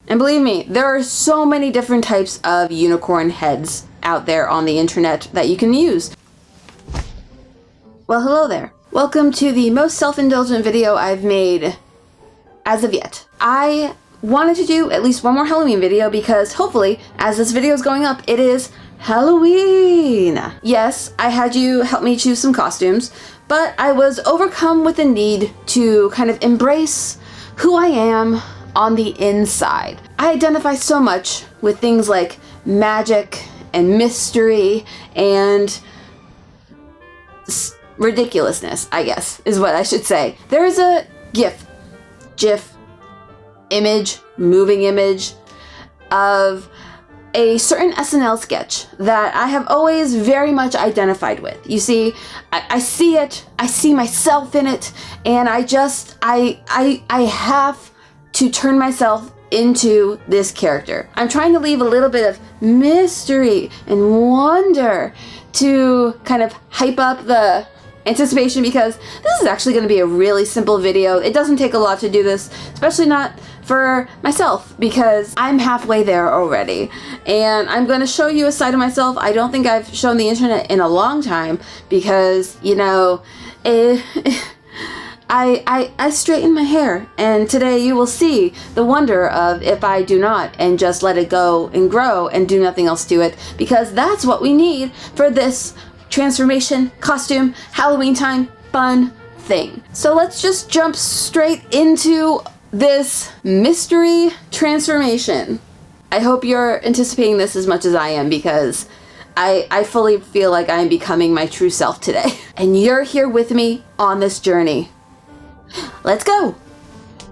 And believe me, there are so many different types of unicorn heads out there on the internet that you can use. Well, hello there. Welcome to the most self-indulgent video I've made as of yet. I wanted to do at least one more Halloween video because hopefully, as this video is going up, it is Halloween. Yes, I had you help me choose some costumes, but I was overcome with the need to kind of embrace who I am on the inside. I identify so much with things like magic and mystery and ridiculousness, I guess, is what I should say. There is a GIF, image, moving image of a certain SNL sketch that I have always very much identified with. You see, I see it, I see myself in it, and I have to turn myself into this character. I'm trying to leave a little bit of mystery and wonder to kind of hype up the anticipation, because this is actually going to be a really simple video. It doesn't take a lot to do this, especially not for myself, because I'm halfway there already. And I'm going to show you a side of myself I don't think I've shown the internet in a long time, because, you know, I straighten my hair, and today you will see the wonder of if I do not and just let it go and grow and do nothing else to it, because that's what we need for this transformation, costume, Halloween time, fun thing. So let's just jump straight into this mystery transformation. I hope you're anticipating this as much as I am, because I fully feel like I am becoming my true self today. And you're here with me on this journey. Let's go!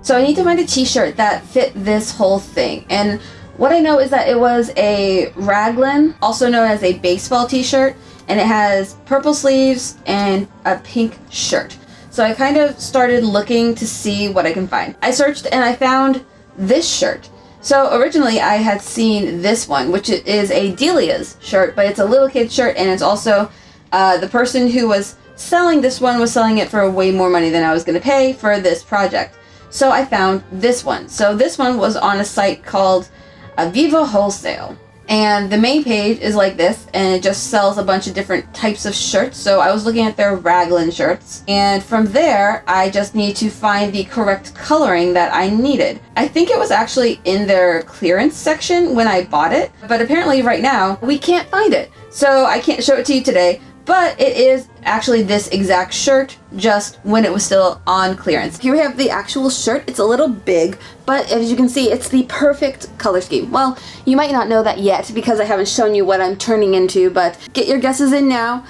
So I need to find a t-shirt that fit this whole thing. And what I know is that it was a raglan, also known as a baseball t-shirt, and it has purple sleeves and a pink shirt. So I kind of started looking to see what I can find. I searched and I found this shirt. So originally I had seen this one, which is a Delia's shirt, but it's a little kid shirt, and it's also the person who was selling this one was selling it for way more money than I was going to pay for this project. So I found this one. So this one was on a site called Viva Wholesale. And the main page is like this, and it just sells a bunch of different types of shirts. So I was looking at their raglan shirts, and from there I just need to find the correct coloring that I needed. I think it was actually in their clearance section when I bought it, but apparently right now we can't find it. So I can't show it to you today, but it is actually this exact shirt, just when it was still on clearance. Here we have the actual shirt. It's a little big, but as you can see, it's the perfect color scheme. Well, you might not know that yet because I haven't shown you what I'm turning into, but get your guesses in now.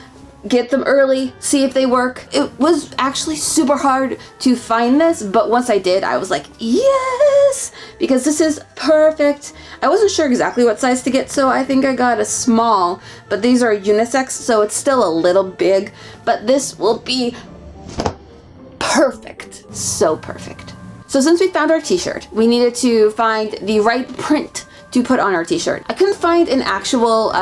Get them early, see if they work. It was actually super hard to find this, but once I did, I was like, yes! Because this is perfect. I wasn't sure exactly what size to get, so I think I got a small, but these are unisex, so it's still a little big, but this will be perfect. So perfect. So since we found our t-shirt, we needed to find the right print to put on our t-shirt. I couldn't find an actual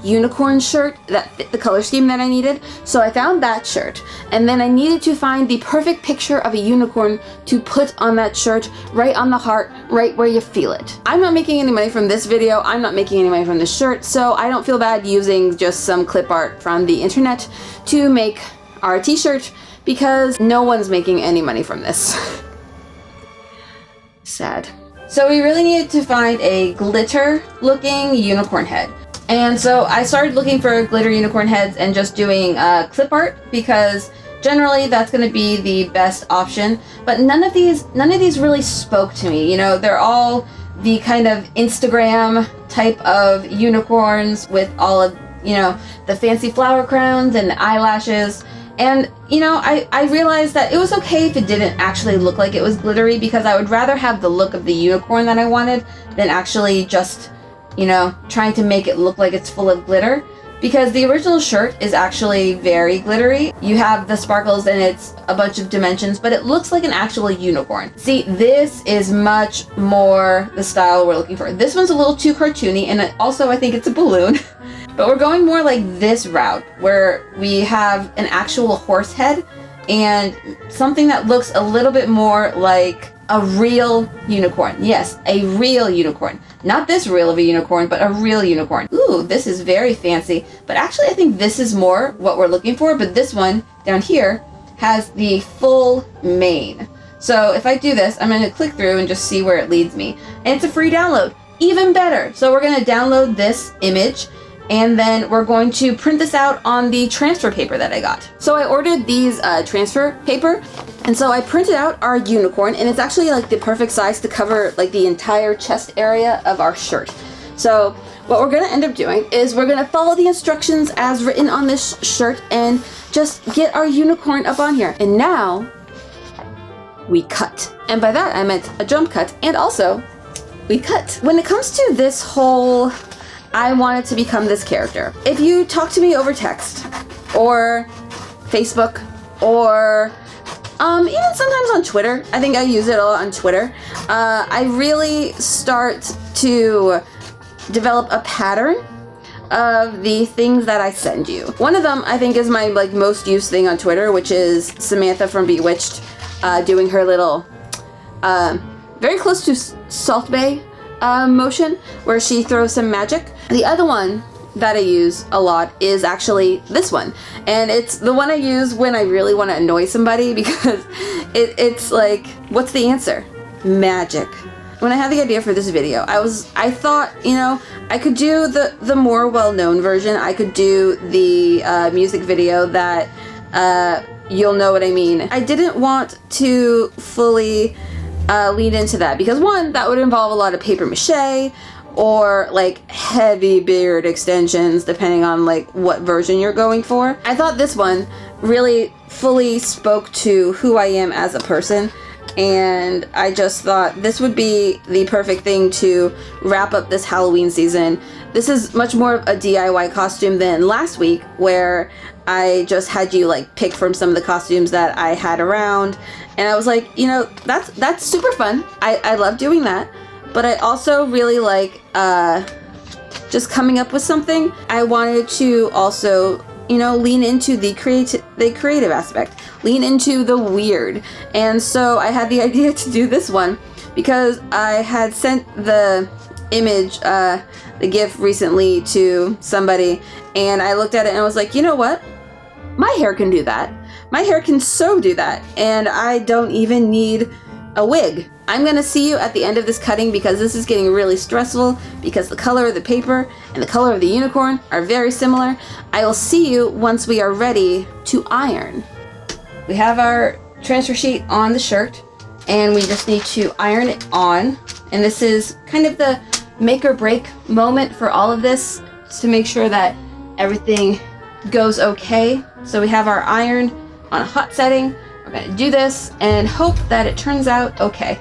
unicorn shirt that fit the color scheme that I needed, so I found that shirt, and then I needed to find the perfect picture of a unicorn to put on that shirt, right on the heart, right where you feel it. I'm not making any money from this video, I'm not making any money from this shirt, so I don't feel bad using just some clip art from the internet to make our t-shirt, because no one's making any money from this. Sad. So we really needed to find a glitter looking unicorn head. And so I started looking for glitter unicorn heads and just doing clip art, because generally that's going to be the best option. But none of these really spoke to me. You know, they're all the kind of Instagram type of unicorns with all of, you know, the fancy flower crowns and the eyelashes. And, you know, I realized that it was okay if it didn't actually look like it was glittery, because I would rather have the look of the unicorn that I wanted than actually just, you know, trying to make it look like it's full of glitter, because the original shirt is actually very glittery. You have the sparkles and it's a bunch of dimensions, but it looks like an actual unicorn. See, this is much more the style we're looking for. This one's a little too cartoony, and also I think it's a balloon. But we're going more like this route, where we have an actual horse head and something that looks a little bit more like a real unicorn. Yes, a real unicorn. Not this real of a unicorn, but a real unicorn. Ooh, this is very fancy. But actually, I think this is more what we're looking for. But this one down here has the full mane. So if I do this, I'm going to click through and just see where it leads me. And it's a free download. Even better. So we're going to download this image, and then we're going to print this out on the transfer paper that I got. So I ordered these transfer paper, and so I printed out our unicorn, and it's actually like the perfect size to cover like the entire chest area of our shirt. So what we're gonna end up doing is we're gonna follow the instructions as written on this shirt and just get our unicorn up on here. And now we cut. And by that I meant a jump cut, and also we cut. When it comes to this whole, I wanted to become this character. If you talk to me over text or Facebook or even sometimes on Twitter, I think I use it a lot on Twitter, I really start to develop a pattern of the things that I send you. One of them I think is my like most used thing on Twitter, which is Samantha from Bewitched doing her little very close to Salt Bae motion where she throws some magic. The other one that I use a lot is actually this one, and it's the one I use when I really want to annoy somebody, because it's like, what's the answer? Magic. When I had the idea for this video, I thought, you know, I could do the more well-known version. I could do the music video that you'll know what I mean. I didn't want to fully lean into that because, one, that would involve a lot of paper mache or like heavy beard extensions depending on like what version you're going for. I thought this one really fully spoke to who I am as a person, and I just thought this would be the perfect thing to wrap up this Halloween season. This is much more of a DIY costume than last week, where I just had you like pick from some of the costumes that I had around, and I was like, you know, that's super fun. I love doing that, but I also really like just coming up with something. I wanted to also, you know, lean into the creative aspect, lean into the weird. And so I had the idea to do this one because I had sent the image, the GIF recently to somebody, and I looked at it and I was like, you know what? My hair can do that. My hair can so do that, and I don't even need a wig. I'm gonna see you at the end of this cutting because this is getting really stressful because the color of the paper and the color of the unicorn are very similar. I will see you once we are ready to iron. We have our transfer sheet on the shirt, and we just need to iron it on. And this is kind of the make or break moment for all of this, just to make sure that everything goes okay. So we have our iron on a hot setting. We're gonna do this and hope that it turns out okay.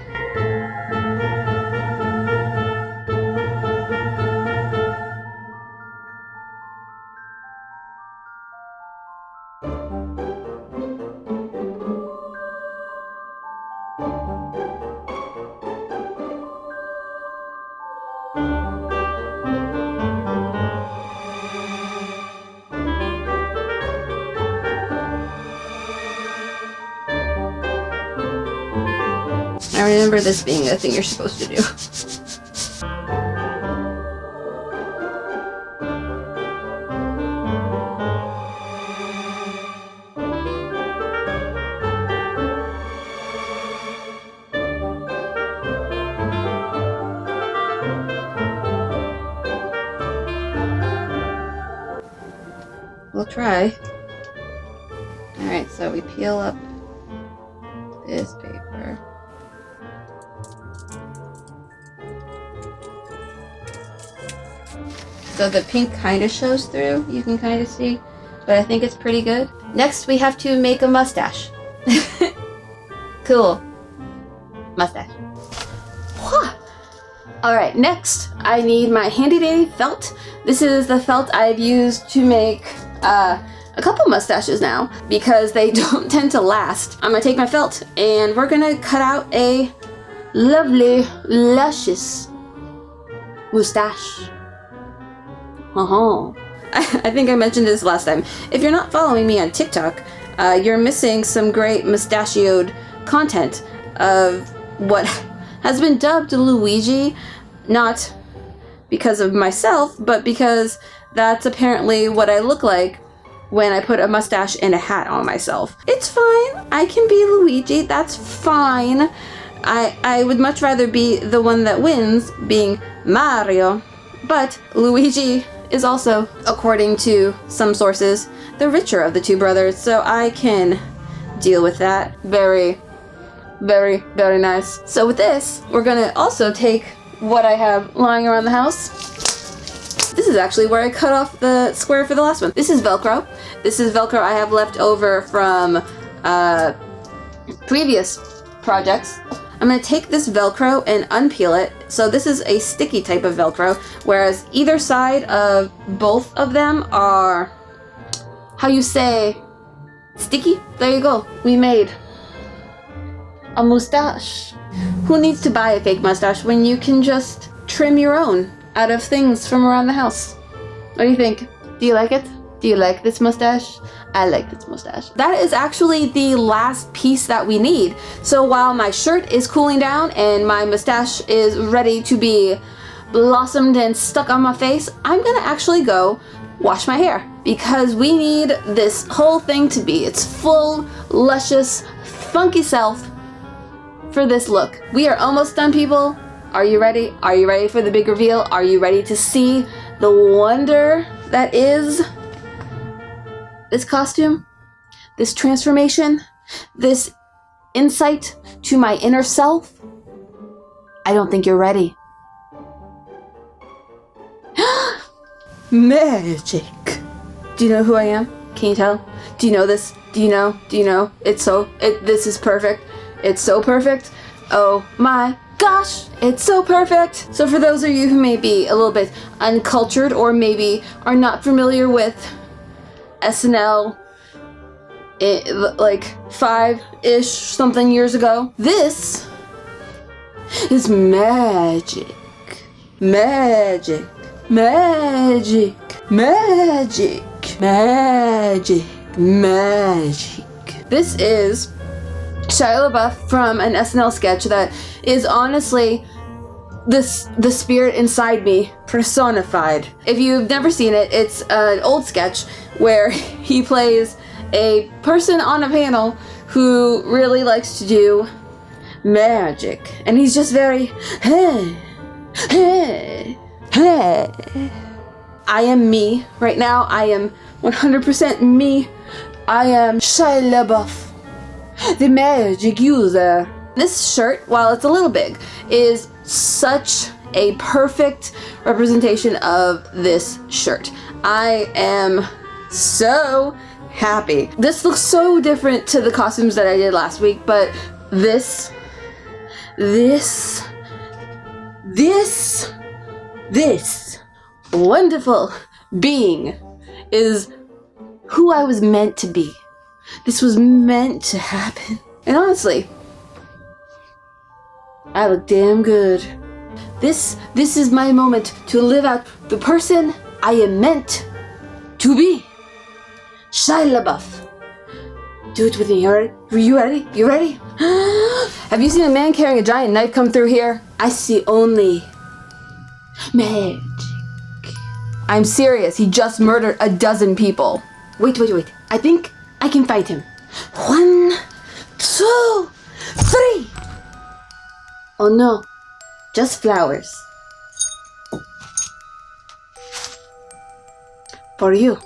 I remember this being a thing you're supposed to do. We'll try. Alright, so we peel up this paper. So the pink kind of shows through, you can kind of see, but I think it's pretty good. Next, we have to make a mustache. Cool. Mustache. Alright, next, I need my handy dandy felt. This is the felt I've used to make a couple mustaches now because they don't tend to last. I'm gonna take my felt and we're gonna cut out a lovely, luscious mustache. I think I mentioned this last time. If you're not following me on TikTok, you're missing some great mustachioed content of what has been dubbed Luigi, not because of myself, but because that's apparently what I look like when I put a mustache and a hat on myself. It's fine. I can be Luigi. That's fine. I would much rather be the one that wins, being Mario. But Luigi is also, according to some sources, the richer of the two brothers, so I can deal with that. Very, very, very nice. So with this, we're gonna also take what I have lying around the house. This is actually where I cut off the square for the last one. This is Velcro. This is Velcro I have left over from previous projects. I'm going to take this Velcro and unpeel it. So this is a sticky type of Velcro, whereas either side of both of them are, how you say, sticky? There you go. We made a mustache. Who needs to buy a fake mustache when you can just trim your own out of things from around the house? What do you think? Do you like it? Do you like this mustache? I like this mustache. That is actually the last piece that we need. So while my shirt is cooling down and my mustache is ready to be blossomed and stuck on my face, I'm gonna actually go wash my hair because we need this whole thing to be its full, luscious, funky self for this look. We are almost done, people. Are you ready? Are you ready for the big reveal? Are you ready to see the wonder that is this costume, this transformation, this insight to my inner self? I don't think you're ready. Magic. Do you know who I am? Can you tell? Do you know this? Do you know? Do you know? This is perfect. It's so perfect. Oh my gosh, it's so perfect. So for those of you who may be a little bit uncultured or maybe are not familiar with SNL, like 5-ish something years ago, this is magic. Magic. Magic. Magic. Magic. Magic. This is Shia Labeouf from an SNL sketch that is honestly the spirit inside me personified. If you've never seen it, it's an old sketch where he plays a person on a panel who really likes to do magic, and he's just very hey, hey, hey. I am me right now. I am 100% me. I am Shia Labeouf, the magic user. This shirt, while it's a little big, is such a perfect representation of this shirt. I am so happy. This looks so different to the costumes that I did last week, but this wonderful being is who I was meant to be. This was meant to happen. And honestly, I look damn good. This is my moment to live out the person I am meant to be. Shia Labeouf. Do it with me, alright? Are you ready? You ready? Have you seen a man carrying a giant knife come through here? I see only magic. I'm serious. He just murdered a dozen people. Wait. I think I can fight him. 1, 2, 3. Oh no, just flowers. For you.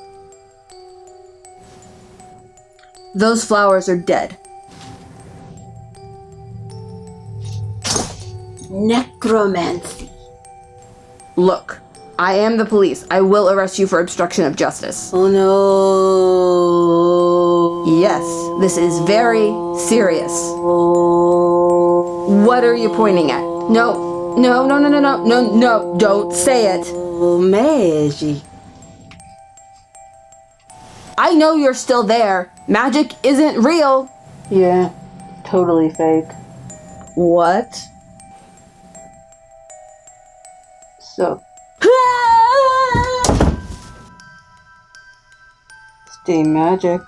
Those flowers are dead. Necromancy. Look, I am the police. I will arrest you for obstruction of justice. Oh no. Yes, this is very serious. What are you pointing at? No, don't say it. Oh, magic. I know you're still there. Magic isn't real. Yeah, totally fake. What? So. Stay magic.